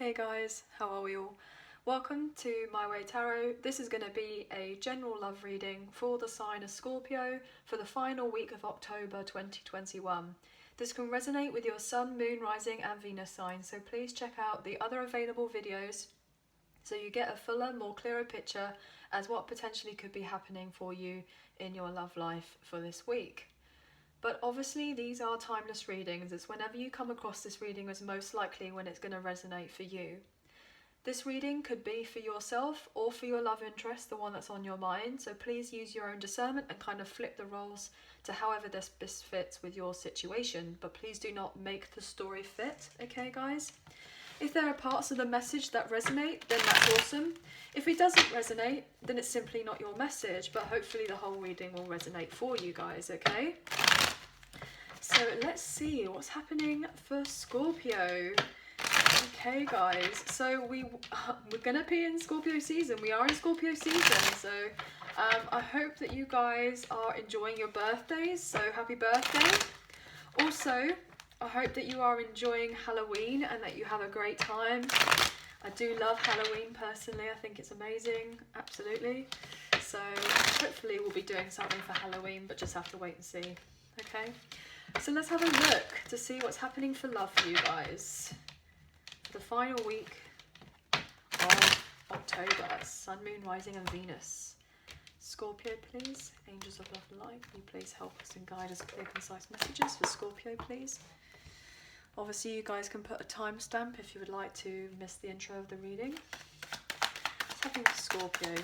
Hey guys, how are we all? Welcome to My Way Tarot. This is going to be a general love reading for the sign of Scorpio for the final week of October 2021. This can resonate with your Sun, Moon, Rising and Venus sign, so please check out the other available videos so you get a fuller, more clearer picture as what potentially could be happening for you in your love life for this week. But obviously these are timeless readings. It's whenever you come across this reading is most likely when it's going to resonate for you. This reading could be for yourself or for your love interest, the one that's on your mind. So please use your own discernment and kind of flip the roles to however this best fits with your situation. But please do not make the story fit, okay guys? If there are parts of the message that resonate, then that's awesome. If it doesn't resonate, then it's simply not your message, but hopefully the whole reading will resonate for you guys, okay? So let's see what's happening for Scorpio. Okay guys, so we're gonna be in Scorpio season. We are in Scorpio season, so I hope that you guys are enjoying your birthdays, so happy birthday. Also, I hope that you are enjoying Halloween and that you have a great time. I do love Halloween personally, I think it's amazing, absolutely. So hopefully we'll be doing something for Halloween, but just have to wait and see, okay? So let's have a look to see what's happening for love for you guys. For the final week of October, Sun, Moon, Rising and Venus. Scorpio, please. Angels of love and light, can you please help us and guide us clear, concise messages for Scorpio, please? Obviously, you guys can put a timestamp if you would like to miss the intro of the reading. What's happening for Scorpio?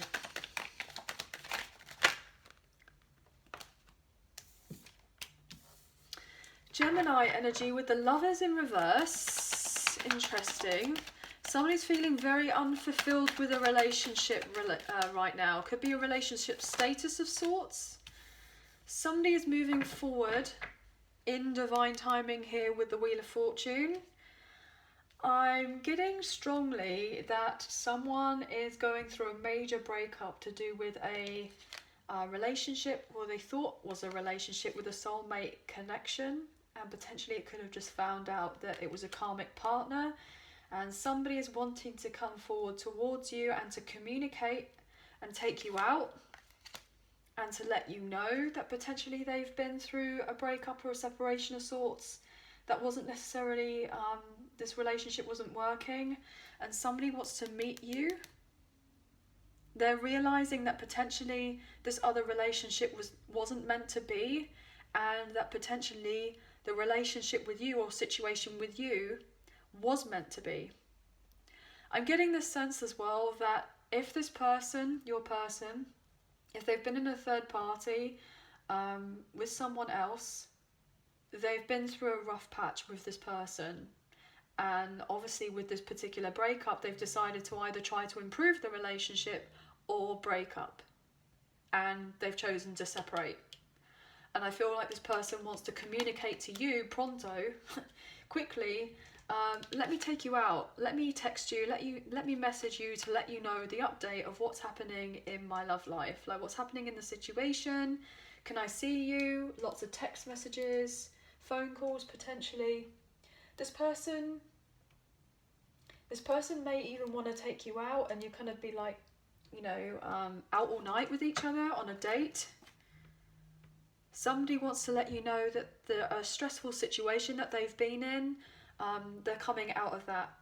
Gemini energy with the Lovers in reverse. Interesting. Somebody's feeling very unfulfilled with a relationship right now. Could be a relationship status of sorts. Somebody is moving forward in divine timing here with the Wheel of Fortune. I'm getting strongly that someone is going through a major breakup to do with a relationship, or they thought was a relationship with a soulmate connection, and potentially it could have just found out that it was a karmic partner, and somebody is wanting to come forward towards you and to communicate and take you out and to let you know that potentially they've been through a breakup or a separation of sorts that wasn't necessarily, this relationship wasn't working, and somebody wants to meet you. They're realizing that potentially this other relationship wasn't meant to be, and that potentially the relationship with you or situation with you was meant to be. I'm getting this sense as well that if this person, your person, if they've been in a third party with someone else, they've been through a rough patch with this person. And obviously with this particular breakup, they've decided to either try to improve the relationship or break up. And they've chosen to separate. And I feel like this person wants to communicate to you pronto, quickly, let me take you out, let me text you, let me message you to let you know the update of what's happening in my love life, like what's happening in the situation. Can I see you? Lots of text messages, phone calls potentially. This person may even want to take you out and you kind of be like, you know, out all night with each other on a date. Somebody wants to let you know that a stressful situation that they've been in, they're coming out of that.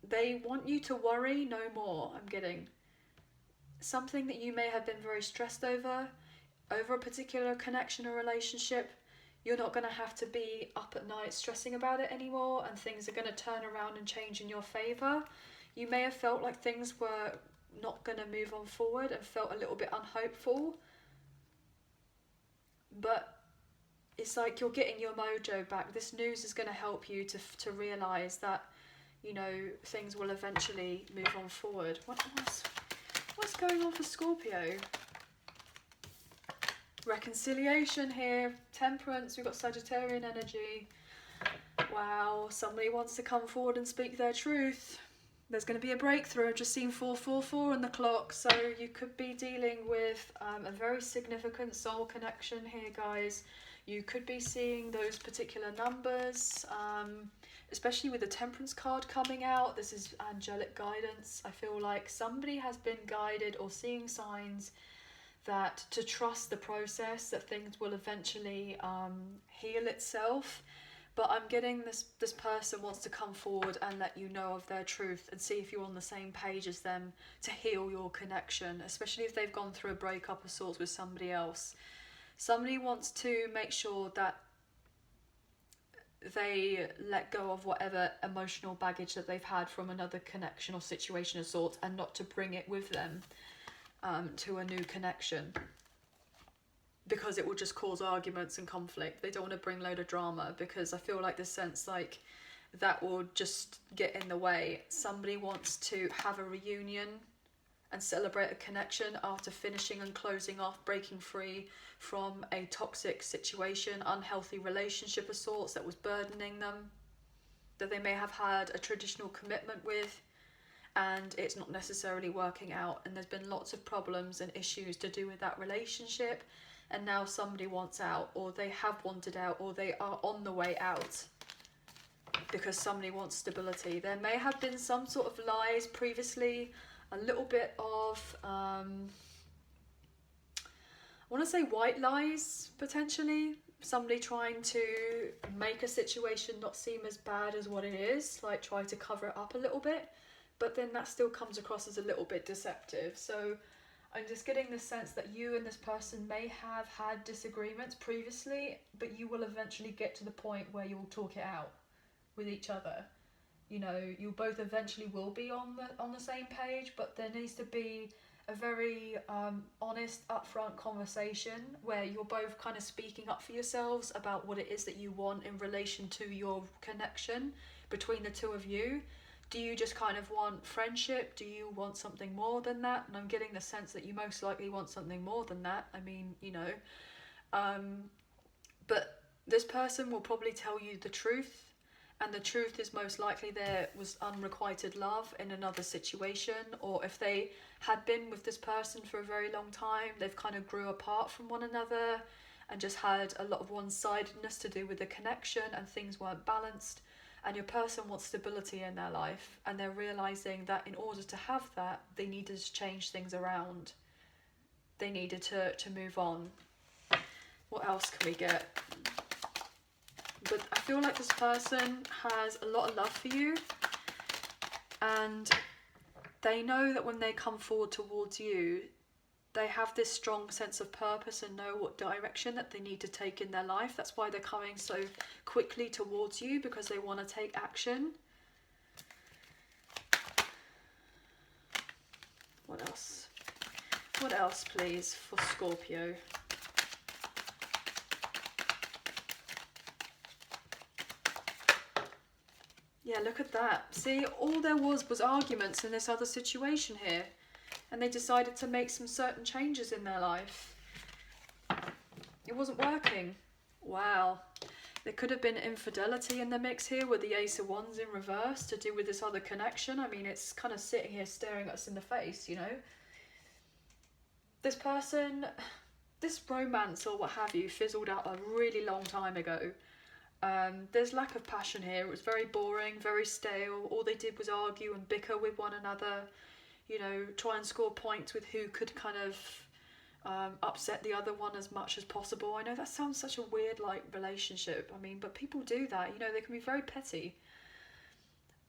They want you to worry no more, I'm getting. Something that you may have been very stressed over a particular connection or relationship, you're not going to have to be up at night stressing about it anymore, and things are going to turn around and change in your favour. You may have felt like things were not going to move on forward and felt a little bit unhopeful. But it's like you're getting your mojo back. This news is going to help you to realise that, you know, things will eventually move on forward. What's going on for Scorpio? Reconciliation here, temperance, we've got Sagittarian energy. Wow, somebody wants to come forward and speak their truth. There's going to be a breakthrough. I've just seen 444 on the clock, so you could be dealing with a very significant soul connection here, guys. You could be seeing those particular numbers, especially with the Temperance card coming out. This is angelic guidance. I feel like somebody has been guided or seeing signs that to trust the process, that things will eventually heal itself. But I'm getting this person wants to come forward and let you know of their truth and see if you're on the same page as them to heal your connection, especially if they've gone through a breakup of sorts with somebody else. Somebody wants to make sure that they let go of whatever emotional baggage that they've had from another connection or situation of sorts, and not to bring it with them to a new connection, because it will just cause arguments and conflict. They don't want to bring load of drama, because I feel like this sense like that will just get in the way. Somebody wants to have a reunion and celebrate a connection after finishing and closing off, breaking free from a toxic situation, unhealthy relationship of sorts that was burdening them, that they may have had a traditional commitment with, and it's not necessarily working out, and there's been lots of problems and issues to do with that relationship, and now somebody wants out, or they have wanted out, or they are on the way out because somebody wants stability. There may have been some sort of lies previously, a little bit of I want to say white lies, potentially. Somebody trying to make a situation not seem as bad as what it is, like try to cover it up a little bit, but then that still comes across as a little bit deceptive. So I'm just getting the sense that you and this person may have had disagreements previously, but you will eventually get to the point where you'll talk it out with each other. You know, you both eventually will be on the same page, but there needs to be a very honest, upfront conversation where you're both kind of speaking up for yourselves about what it is that you want in relation to your connection between the two of you. Do you just kind of want friendship? Do you want something more than that? And I'm getting the sense that you most likely want something more than that. I mean, you know, but this person will probably tell you the truth. And the truth is most likely there was unrequited love in another situation, or if they had been with this person for a very long time, they've kind of grew apart from one another and just had a lot of one-sidedness to do with the connection, and things weren't balanced, and your person wants stability in their life, and they're realising that in order to have that, they needed to change things around. They needed to move on. What else can we get? But I feel like this person has a lot of love for you, and they know that when they come forward towards you, they have this strong sense of purpose and know what direction that they need to take in their life. That's why they're coming so quickly towards you, because they want to take action. What else? What else, please, for Scorpio? Yeah, look at that. See, all there was arguments in this other situation here. And they decided to make some certain changes in their life. It wasn't working. Wow. There could have been infidelity in the mix here with the Ace of Wands in reverse to do with this other connection. I mean, it's kind of sitting here staring at us in the face, you know. This person, this romance or what have you, fizzled out a really long time ago. There's lack of passion here. It was very boring, very stale. All they did was argue and bicker with one another, you know, try and score points with who could kind of upset the other one as much as possible. I know that sounds such a weird, like, relationship. I mean, but people do that, you know, they can be very petty.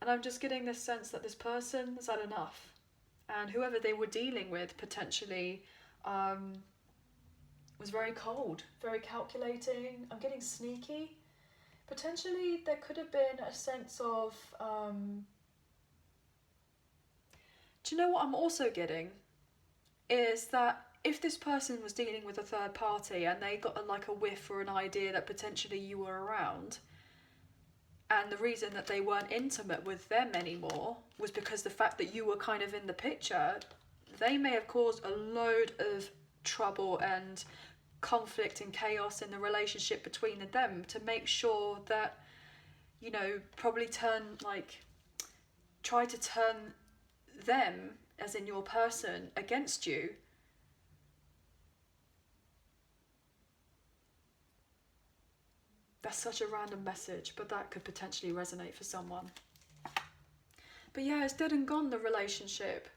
And I'm just getting this sense that this person has had enough. And whoever they were dealing with potentially was very cold, very calculating. I'm getting sneaky. Potentially there could have been a sense of, do you know what I'm also getting? Is that if this person was dealing with a third party and they got a whiff or an idea that potentially you were around, and the reason that they weren't intimate with them anymore was because the fact that you were kind of in the picture, they may have caused a load of trouble and conflict and chaos in the relationship between them to make sure that, you know, probably try to turn them, as in your person, against you. That's such a random message, but that could potentially resonate for someone. But yeah, it's dead and gone, the relationship.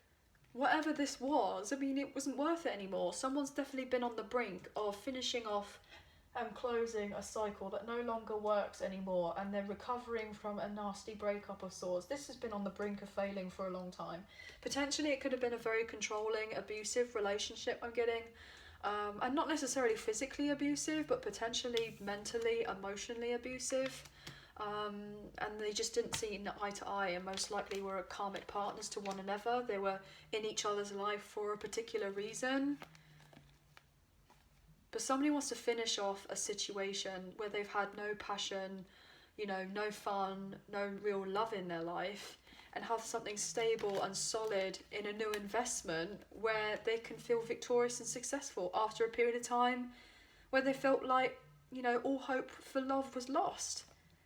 Whatever this was, I mean, it wasn't worth it anymore. Someone's definitely been on the brink of finishing off and closing a cycle that no longer works anymore, and they're recovering from a nasty breakup of sorts. This has been on the brink of failing for a long time. Potentially it could have been a very controlling, abusive relationship, I'm getting. And not necessarily physically abusive, but potentially mentally, emotionally abusive. And they just didn't see eye to eye, and most likely were karmic partners to one another. They were in each other's life for a particular reason. But somebody wants to finish off a situation where they've had no passion, you know, no fun, no real love in their life, and have something stable and solid in a new investment where they can feel victorious and successful after a period of time where they felt like, you know, all hope for love was lost.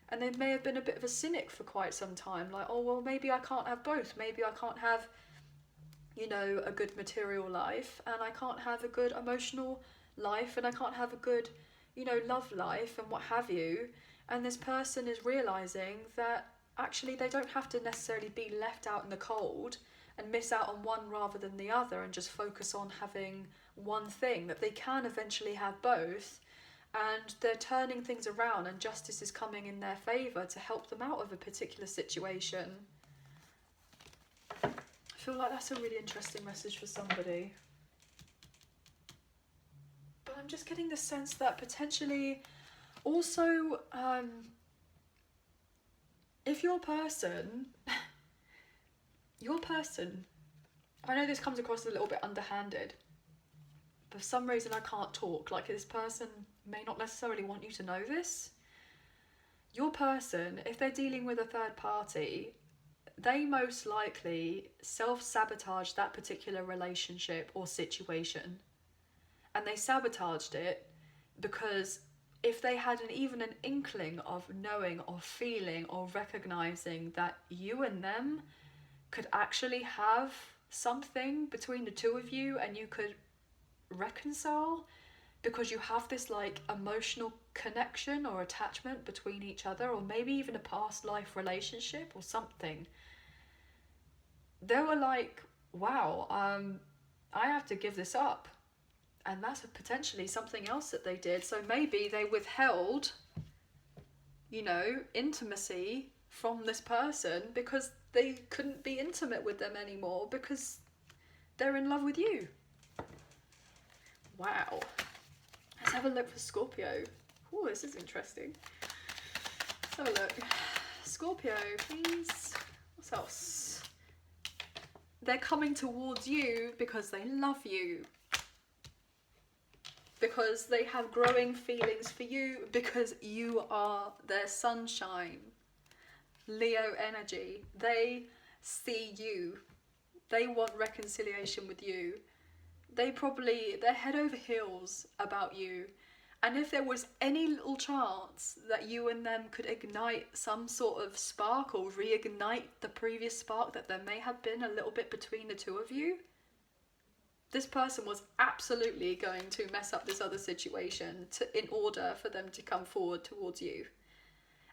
And they may have been a bit of a cynic for quite some time, like, oh, well, maybe I can't have both. Maybe I can't have, you know, a good material life, and I can't have a good emotional life, and I can't have a good, you know, love life and what have you. And this person is realizing that actually they don't have to necessarily be left out in the cold and miss out on one rather than the other and just focus on having one thing, that they can eventually have both. And they're turning things around, and justice is coming in their favour to help them out of a particular situation. I feel like that's a really interesting message for somebody. But I'm just getting the sense that potentially also, if your person, I know this comes across a little bit underhanded, but for some reason I can't talk, like this person may not necessarily want you to know this. Your person, if they're dealing with a third party, they most likely self-sabotage that particular relationship or situation. And they sabotaged it because if they had even an inkling of knowing or feeling or recognizing that you and them could actually have something between the two of you, and you could reconcile because you have this like emotional connection or attachment between each other, or maybe even a past life relationship or something, they were like, wow, I have to give this up. And that's potentially something else that they did. So maybe they withheld, you know, intimacy from this person because they couldn't be intimate with them anymore because they're in love with you. Wow. Let's have a look for Scorpio. Oh, this is interesting. Let's have a look. Scorpio, please. What else? They're coming towards you because they love you. Because they have growing feelings for you, because you are their sunshine. Leo energy. They see you. They want reconciliation with you. They're head over heels about you. And if there was any little chance that you and them could ignite some sort of spark or reignite the previous spark that there may have been a little bit between the two of you, this person was absolutely going to mess up this other situation in order for them to come forward towards you.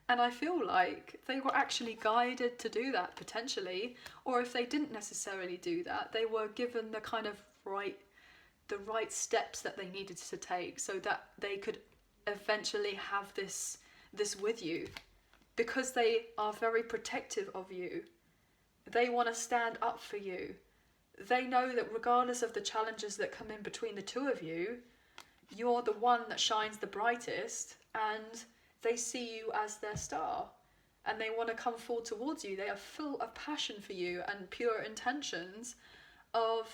And I feel like they were actually guided to do that potentially, or if they didn't necessarily do that, they were given the kind of the right steps that they needed to take so that they could eventually have this with you, because they are very protective of you. They want to stand up for you. They know that regardless of the challenges that come in between the two of you, you're the one that shines the brightest, and they see you as their star, and they want to come forward towards you. They are full of passion for you and pure intentions of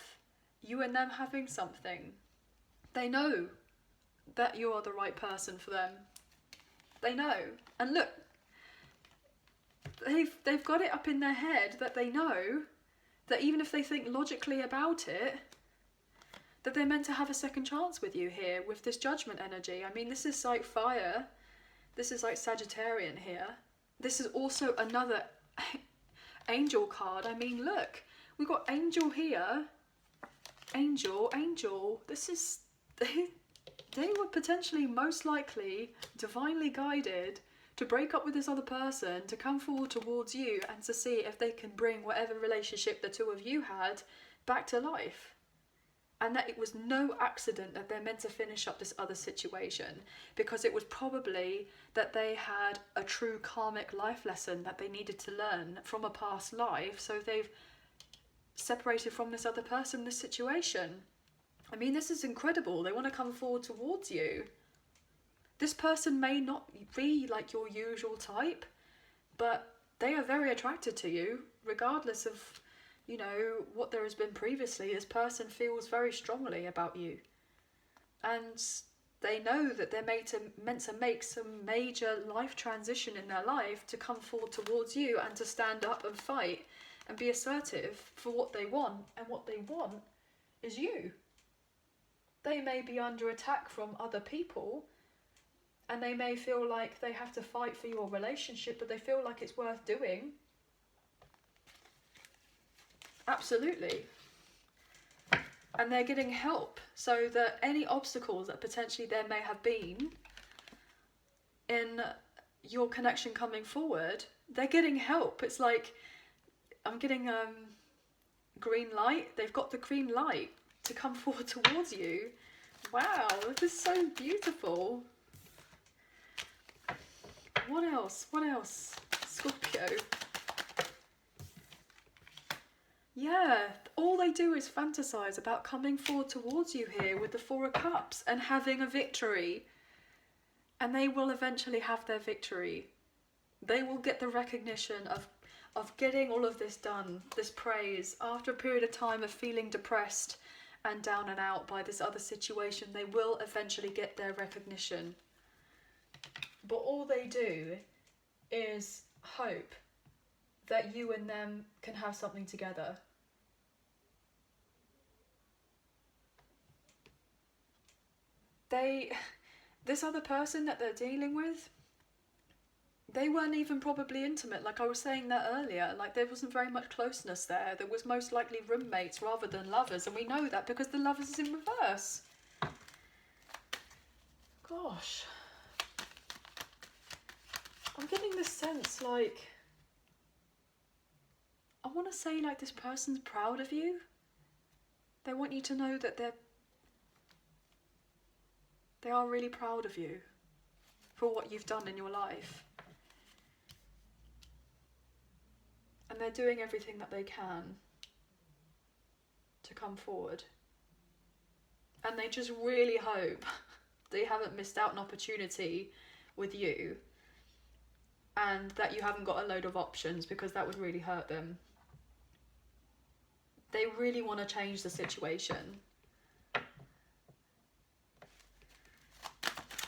you and them having something. They know that you are the right person for them. They know. And look, they've got it up in their head that they know that even if they think logically about it, that they're meant to have a second chance with you here with this judgment energy. I mean, this is like fire. This is like Sagittarian here. This is also another angel card. I mean, look, we've got angel here. Angel. This is... they were potentially most likely divinely guided to break up with this other person, to come forward towards you and to see if they can bring whatever relationship the two of you had back to life. And that it was no accident that they're meant to finish up this other situation, because it was probably that they had a true karmic life lesson that they needed to learn from a past life, so they've separated from this other person, this situation. I mean, this is incredible. They want to come forward towards you. This person may not be like your usual type, but they are very attracted to you, regardless of, you know, what there has been previously. This person feels very strongly about you. And they know that they're meant to make some major life transition in their life to come forward towards you and to stand up and fight and be assertive for what they want. And what they want is you. They may be under attack from other people, and they may feel like they have to fight for your relationship, but they feel like it's worth doing. Absolutely. And they're getting help, so that any obstacles that potentially there may have been in your connection coming forward, they're getting help. It's like, I'm getting green light. They've got the green light to come forward towards you. Wow, this is so beautiful. What else? What else? Scorpio. Yeah, all they do is fantasize about coming forward towards you here with the Four of Cups and having a victory. And they will eventually have their victory. They will get the recognition of getting all of this done, this praise, after a period of time of feeling depressed and down and out by this other situation. They will eventually get their recognition. But all they do is hope that you and them can have something together. This other person that they're dealing with, they weren't even probably intimate. Like I was saying that earlier, like there wasn't very much closeness there. There was most likely roommates rather than lovers, and we know that because the lovers is in reverse. Gosh. I'm getting this sense like, I want to say like this person's proud of you. They want you to know that they are really proud of you for what you've done in your life. And they're doing everything that they can to come forward. And they just really hope they haven't missed out an opportunity with you, and that you haven't got a load of options, because that would really hurt them. They really want to change the situation.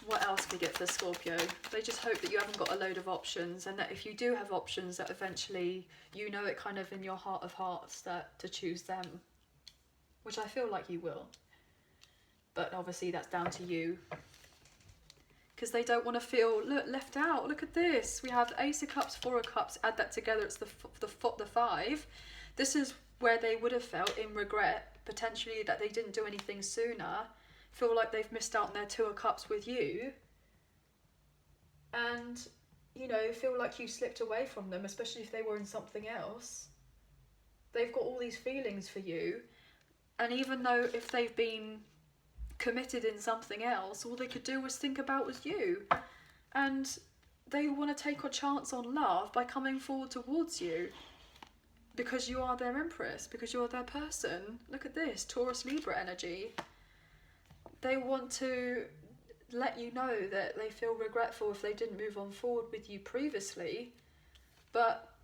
What else can we get for Scorpio? They just hope that you haven't got a load of options, and that if you do have options, that eventually you know it kind of in your heart of hearts that to choose them, which I feel like you will. But obviously that's down to you, because they don't want to feel left out. Look at this. We have Ace of Cups, Four of Cups. Add that together, it's the Five. This is where they would have felt in regret, potentially, that they didn't do anything sooner. Feel like they've missed out on their Two of Cups with you, and you know, feel like you slipped away from them, especially if they were in something else. They've got all these feelings for you, and even though if they've been committed in something else, all they could do was think about was you, and they want to take a chance on love by coming forward towards you, because you are their Empress, because you're their person. Look at this, Taurus Libra energy. They want to let you know that they feel regretful if they didn't move on forward with you previously, but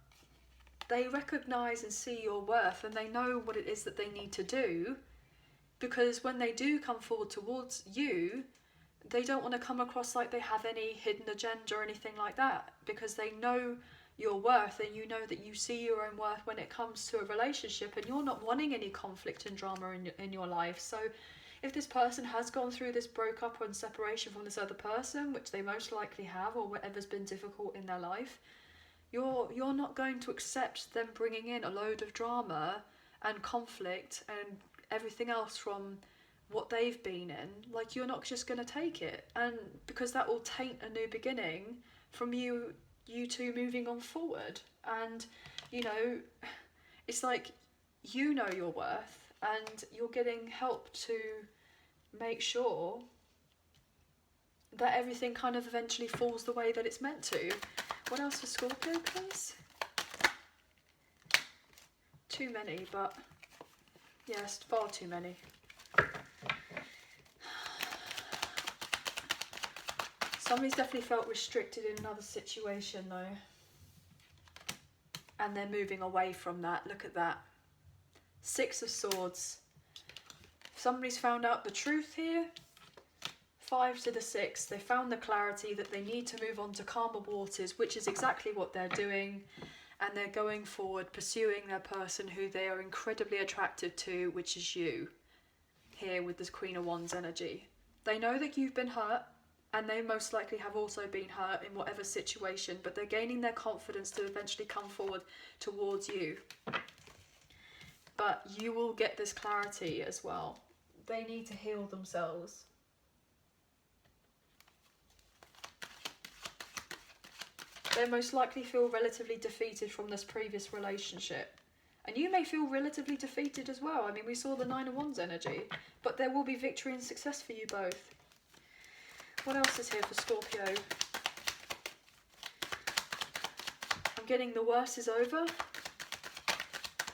they recognise and see your worth, and they know what it is that they need to do, because when they do come forward towards you, they don't want to come across like they have any hidden agenda or anything like that, because they know your worth, and you know that you see your own worth when it comes to a relationship, and you're not wanting any conflict and drama in your life. So if this person has gone through this breakup or separation from this other person, which they most likely have, or whatever's been difficult in their life, you're not going to accept them bringing in a load of drama and conflict and everything else from what they've been in, like, you're not just going to take it, and because that will taint a new beginning from you two moving on forward. And you know, it's like, you know your worth, and you're getting help to make sure that everything kind of eventually falls the way that it's meant to. What else for Scorpio, please? Too many, but yes, far too many. Somebody's definitely felt restricted in another situation though. And they're moving away from that. Look at that. 6 of Swords. Somebody's found out the truth here. 5 to the 6. They found the clarity that they need to move on to calmer waters, which is exactly what they're doing. And they're going forward, pursuing their person who they are incredibly attracted to, which is you. Here with this Queen of Wands energy. They know that you've been hurt, and they most likely have also been hurt in whatever situation, but they're gaining their confidence to eventually come forward towards you. But you will get this clarity as well. They need to heal themselves. They most likely feel relatively defeated from this previous relationship. And you may feel relatively defeated as well. I mean, we saw the 9 of Wands energy, but there will be victory and success for you both. What else is here for Scorpio? I'm getting the worst is over.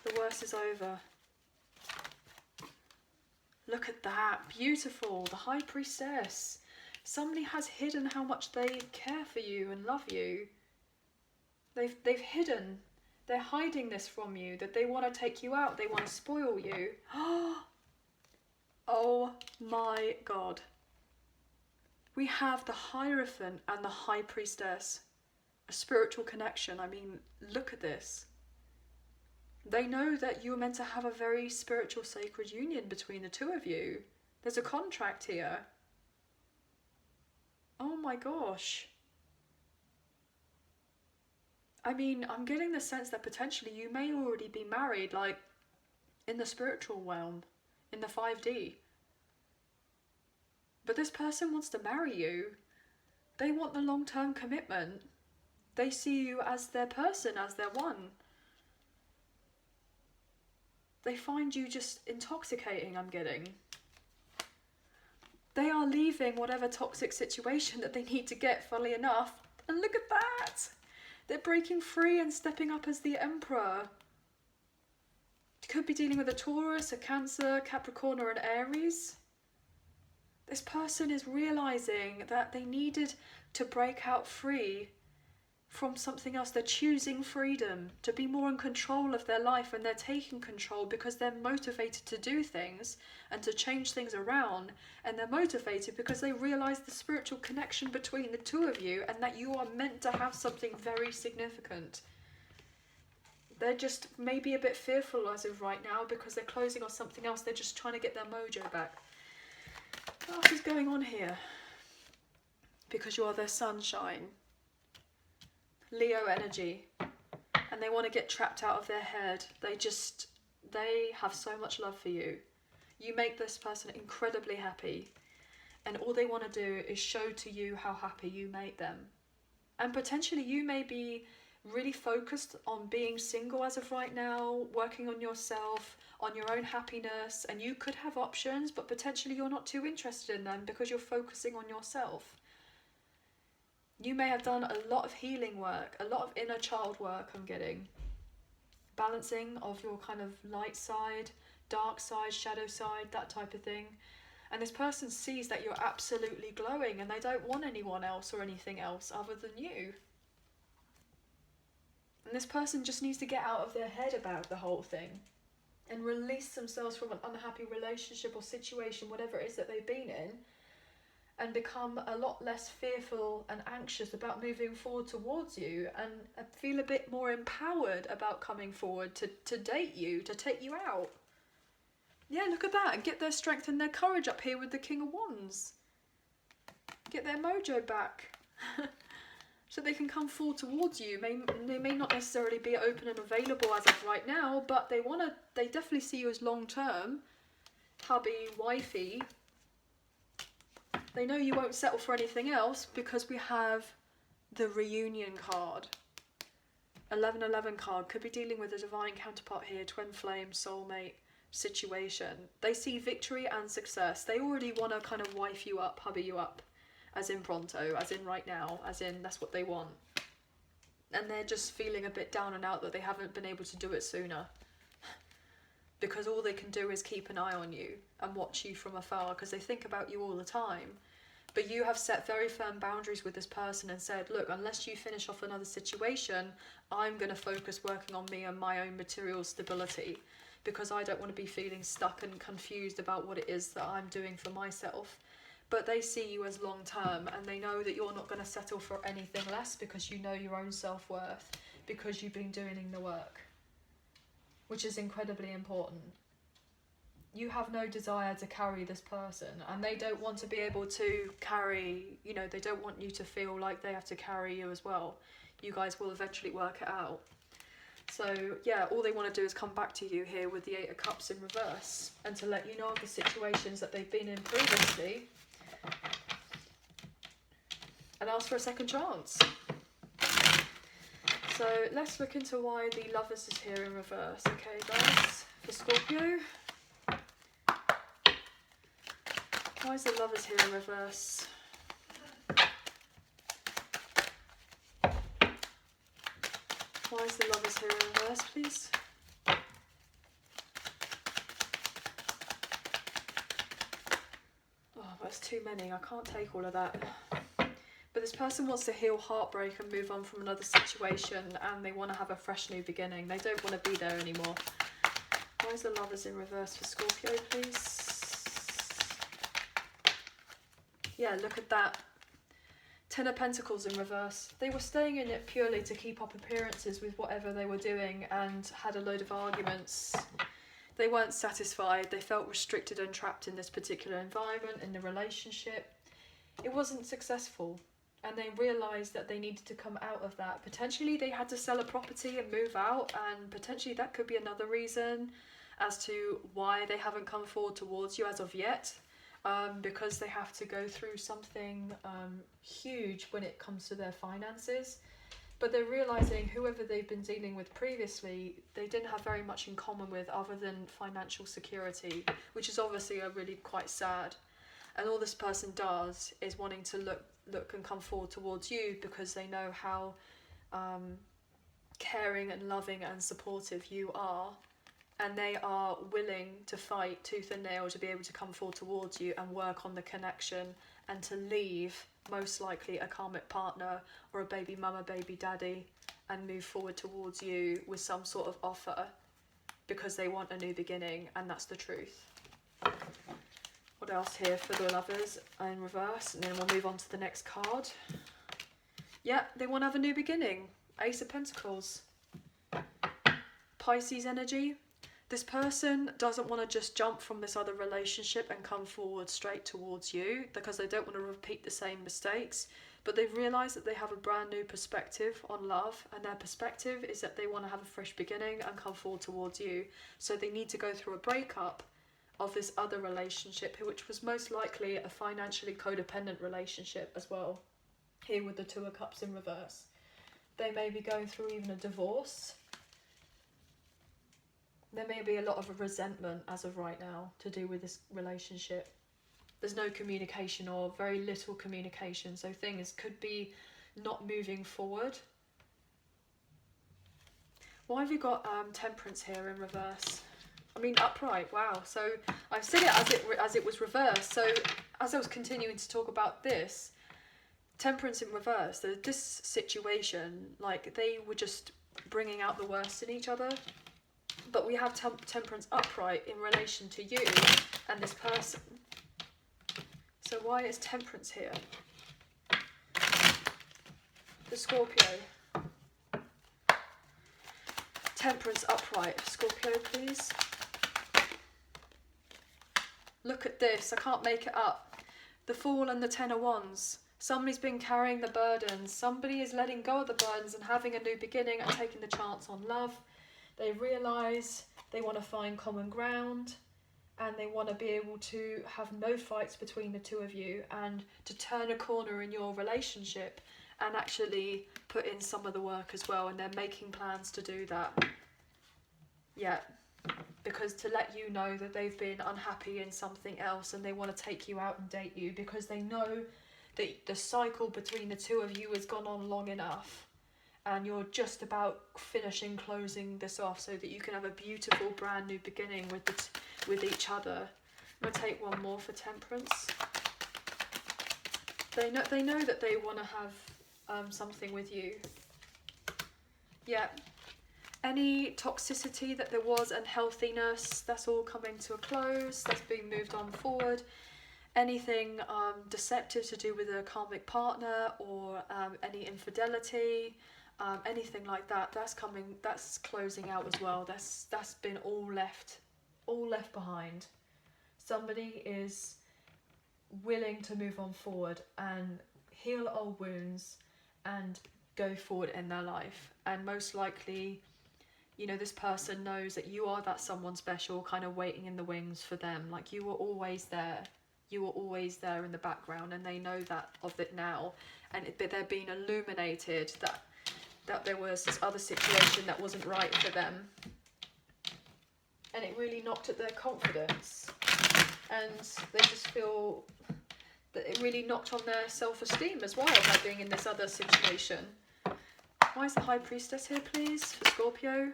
The worst is over. Look at that. Beautiful. The High Priestess. Somebody has hidden how much they care for you and love you. They've hidden. They're hiding this from you, that they want to take you out. They want to spoil you. Oh my God. We have the Hierophant and the High Priestess. A spiritual connection. I mean, look at this. They know that you're meant to have a very spiritual, sacred union between the two of you. There's a contract here. Oh my gosh. I mean, I'm getting the sense that potentially you may already be married, like, in the spiritual realm, in the 5D. But this person wants to marry you. They want the long-term commitment. They see you as their person, as their one. They find you just intoxicating, I'm getting. They are leaving whatever toxic situation that they need to get, funnily enough. And look at that! They're breaking free and stepping up as the Emperor. You could be dealing with a Taurus, a Cancer, Capricorn, or an Aries. This person is realizing that they needed to break out free from something else. They're choosing freedom, to be more in control of their life, and they're taking control because they're motivated to do things and to change things around. And they're motivated because they realize the spiritual connection between the two of you, and that you are meant to have something very significant. They're just maybe a bit fearful as of right now because they're closing on something else. They're just trying to get their mojo back. What else is going on here? Because you are their sunshine. Leo energy. And they want to get trapped out of their head. They have so much love for you. You make this person incredibly happy. And all they want to do is show to you how happy you make them. And potentially you may be really focused on being single as of right now, working on yourself, on your own happiness, and you could have options, but potentially you're not too interested in them because you're focusing on yourself. You may have done a lot of healing work, a lot of inner child work, I'm getting. Balancing of your kind of light side, dark side, shadow side, that type of thing. And this person sees that you're absolutely glowing and they don't want anyone else or anything else other than you. And this person just needs to get out of their head about the whole thing and release themselves from an unhappy relationship or situation, whatever it is that they've been in, and become a lot less fearful and anxious about moving forward towards you, and feel a bit more empowered about coming forward to date you, to take you out. Yeah, look at that. And get their strength and their courage up here with the King of Wands. Get their mojo back. So they can come forward towards you. They may not necessarily be open and available as of right now, but they definitely see you as long term. hubby, wifey, they know you won't settle for anything else because we have the reunion card. 1111 card could be dealing with a divine counterpart here, twin flame, soulmate situation. They see victory and success. They already want to kind of wife you up, hubby you up, as in pronto, as in right now, as in that's what they want. And they're just feeling a bit down and out that they haven't been able to do it sooner. Because all they can do is keep an eye on you and watch you from afar because they think about you all the time. But you have set very firm boundaries with this person and said, look, unless you finish off another situation, I'm going to focus working on me and my own material stability because I don't want to be feeling stuck and confused about what it is that I'm doing for myself. But they see you as long term and they know that you're not going to settle for anything less because you know your own self-worth, because you've been doing the work, which is incredibly important. You have no desire to carry this person and they don't want to be able to carry, you know, they don't want you to feel like they have to carry you as well. You guys will eventually work it out. So yeah, all they want to do is come back to you here with the 8 of Cups in reverse and to let you know of the situations that they've been in previously and ask for a second chance. So let's look into why the Lovers is here in reverse. Okay guys, for Scorpio. Why is the Lovers here in reverse? Why is the Lovers here in reverse, please? Oh, that's too many. I can't take all of that. But this person wants to heal heartbreak and move on from another situation and they want to have a fresh new beginning. They don't want to be there anymore. Why is the Lovers in reverse for Scorpio, please? Yeah, look at that. 10 of Pentacles in reverse. They were staying in it purely to keep up appearances with whatever they were doing and had a load of arguments. They weren't satisfied. They felt restricted and trapped in this particular environment, in the relationship. It wasn't successful. And they realised that they needed to come out of that. Potentially they had to sell a property and move out, and potentially that could be another reason as to why they haven't come forward towards you as of yet. Because they have to go through something huge when it comes to their finances. But they're realising whoever they've been dealing with previously, they didn't have very much in common with other than financial security, which is obviously really quite sad. And all this person does is wanting to look and come forward towards you because they know how caring and loving and supportive you are. And they are willing to fight tooth and nail to be able to come forward towards you and work on the connection and to leave, most likely, a karmic partner or a baby mama, baby daddy, and move forward towards you with some sort of offer because they want a new beginning, and that's the truth. What else here for the Lovers in reverse? And then we'll move on to the next card. Yeah, they want to have a new beginning. Ace of Pentacles. Pisces energy. This person doesn't want to just jump from this other relationship and come forward straight towards you because they don't want to repeat the same mistakes, but they've realised that they have a brand new perspective on love, and their perspective is that they want to have a fresh beginning and come forward towards you. So they need to go through a breakup of this other relationship, which was most likely a financially codependent relationship as well, here with the 2 of Cups in reverse. They may be going through even a divorce. There may be a lot of resentment as of right now to do with this relationship. There's no communication or very little communication, so things could be not moving forward. Why have you got Temperance here in reverse? I mean upright, wow. So I've said it as it was reversed. So as I was continuing to talk about this, Temperance in reverse, this situation, like they were just bringing out the worst in each other. But we have Temperance upright in relation to you and this person. So why is Temperance here? The Scorpio. Temperance upright. Scorpio, please. Look at this. I can't make it up. The Fool and the 10 of Wands. Somebody's been carrying the burdens. Somebody is letting go of the burdens and having a new beginning and taking the chance on love. They realise they want to find common ground and they want to be able to have no fights between the two of you, and to turn a corner in your relationship and actually put in some of the work as well, and they're making plans to do that. Yeah, because to let you know that they've been unhappy in something else and they want to take you out and date you, because they know that the cycle between the two of you has gone on long enough, and you're just about closing this off so that you can have a beautiful brand new beginning with each other. I'm going to take one more for Temperance. They know that they want to have something with you. Yeah. Any toxicity that there was, unhealthiness, that's all coming to a close. That's being moved on forward. Anything deceptive to do with a karmic partner, or any infidelity, anything like that, that's closing out as well. That's been all left behind. Somebody is willing to move on forward and heal old wounds and go forward in their life. And most likely, you know, this person knows that you are that someone special, kind of waiting in the wings for them. Like, you were always there. You were always there in the background, and they know that of it now. But they're being illuminated that there was this other situation that wasn't right for them. And it really knocked at their confidence. And they just feel that it really knocked on their self-esteem as well by being in this other situation. Why is the High Priestess here, please, for Scorpio?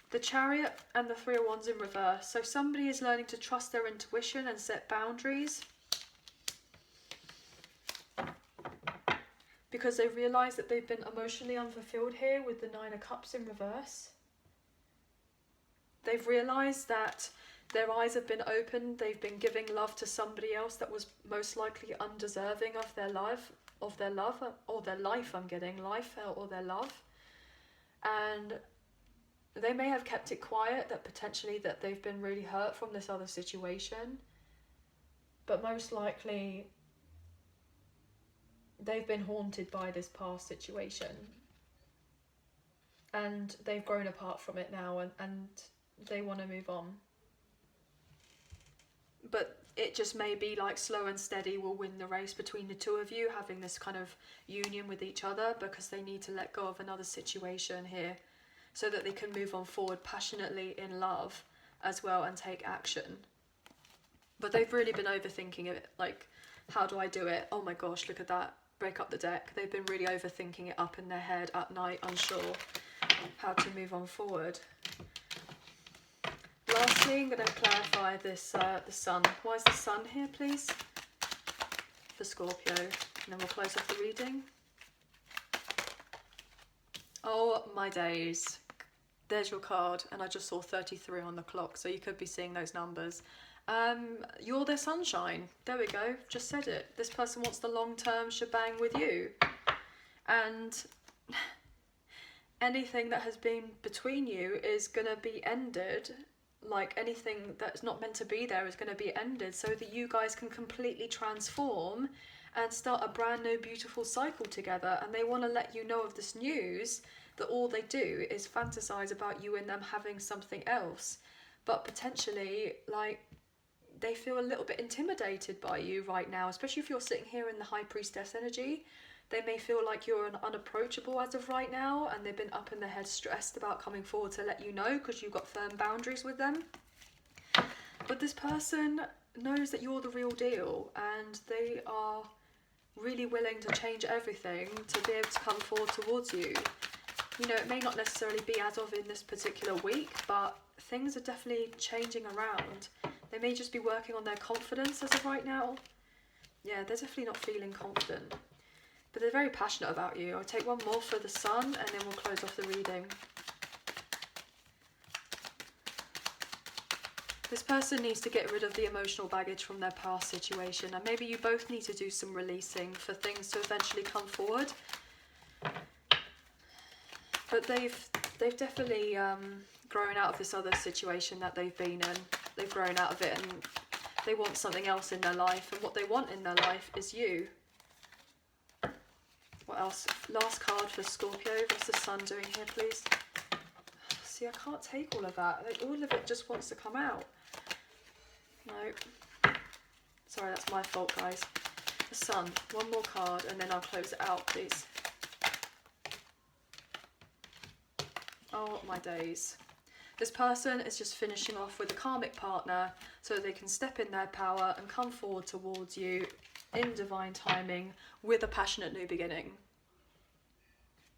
The Chariot and the Three of Wands in reverse. So somebody is learning to trust their intuition and set boundaries, because they realise that they've been emotionally unfulfilled here with the Nine of Cups in reverse. They've realised that their eyes have been opened. They've been giving love to somebody else that was most likely undeserving of their life, or their love. And they may have kept it quiet, that potentially that they've been really hurt from this other situation, but most likely they've been haunted by this past situation, and they've grown apart from it now, and they want to move on. But it just may be like slow and steady will win the race between the two of you, having this kind of union with each other, because they need to let go of another situation here so that they can move on forward passionately in love as well and take action. But they've really been overthinking it, like, how do I do it? Oh my gosh, look at that, break up the deck. They've been really overthinking it up in their head at night, unsure how to move on forward. Lastly, I'm going to clarify this, the Sun. Why is the Sun here, please, for Scorpio? And then we'll close off the reading. Oh my days. There's your card, and I just saw 33 on the clock, so you could be seeing those numbers. You're their sunshine. There we go, just said it. This person wants the long-term shebang with you. And anything that has been between you is going to be ended. Like, anything that's not meant to be there is going to be ended, so that you guys can completely transform and start a brand new beautiful cycle together. And they want to let you know of this news, that all they do is fantasize about you and them having something else. But potentially, like, they feel a little bit intimidated by you right now, especially if you're sitting here in the High Priestess energy. They may feel like you're unapproachable as of right now, and they've been up in their head stressed about coming forward to let you know, because you've got firm boundaries with them. But this person knows that you're the real deal, and they are really willing to change everything to be able to come forward towards you. You know, it may not necessarily be as of in this particular week, but things are definitely changing around. They may just be working on their confidence as of right now. Yeah, they're definitely not feeling confident. But they're very passionate about you. I'll take one more for the Sun, and then we'll close off the reading. This person needs to get rid of the emotional baggage from their past situation, and maybe you both need to do some releasing for things to eventually come forward. But they've definitely grown out of this other situation that they've been in. They've grown out of it, and they want something else in their life, and what they want in their life is you. What else? Last card for Scorpio. What's the Sun doing here, please? see, I can't take all of that. Like, all of it just wants to come out. No. Sorry, that's my fault, guys. The Sun. One more card and then I'll close it out, please. Oh, my days. This person is just finishing off with a karmic partner so they can step in their power and come forward towards you in divine timing with a passionate new beginning.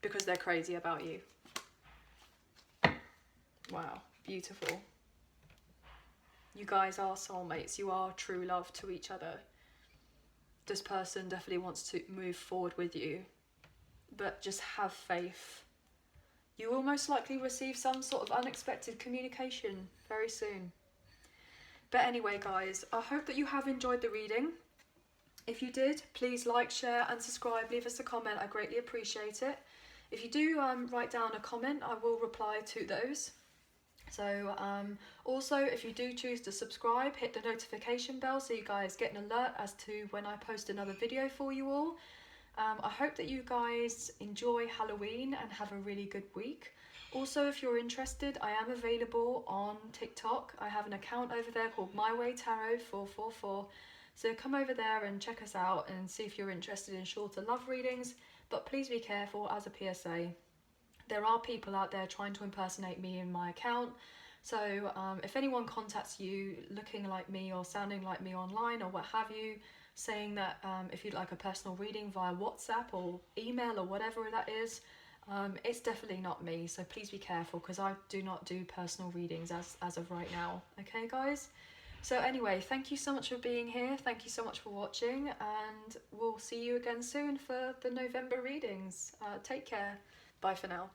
Because they're crazy about you. Wow, beautiful. You guys are soulmates. You are true love to each other. This person definitely wants to move forward with you. But just have faith. You will most likely receive some sort of unexpected communication very soon. But anyway, guys, I hope that you have enjoyed the reading. If you did, please like, share and subscribe. Leave us a comment. I greatly appreciate it. If you do write down a comment, I will reply to those. So also, if you do choose to subscribe, hit the notification bell so you guys get an alert as to when I post another video for you all. I hope that you guys enjoy Halloween and have a really good week. Also, if you're interested, I am available on TikTok. I have an account over there called MyWayTarot444. So come over there and check us out and see if you're interested in shorter love readings. But please be careful, as a PSA. There are people out there trying to impersonate me in my account. So if anyone contacts you looking like me or sounding like me online or what have you, saying that if you'd like a personal reading via WhatsApp or email or whatever that is, it's definitely not me. So please be careful, because I do not do personal readings as of right now. Okay, guys? So anyway, thank you so much for being here. Thank you so much for watching, and we'll see you again soon for the November readings. Take care. Bye for now.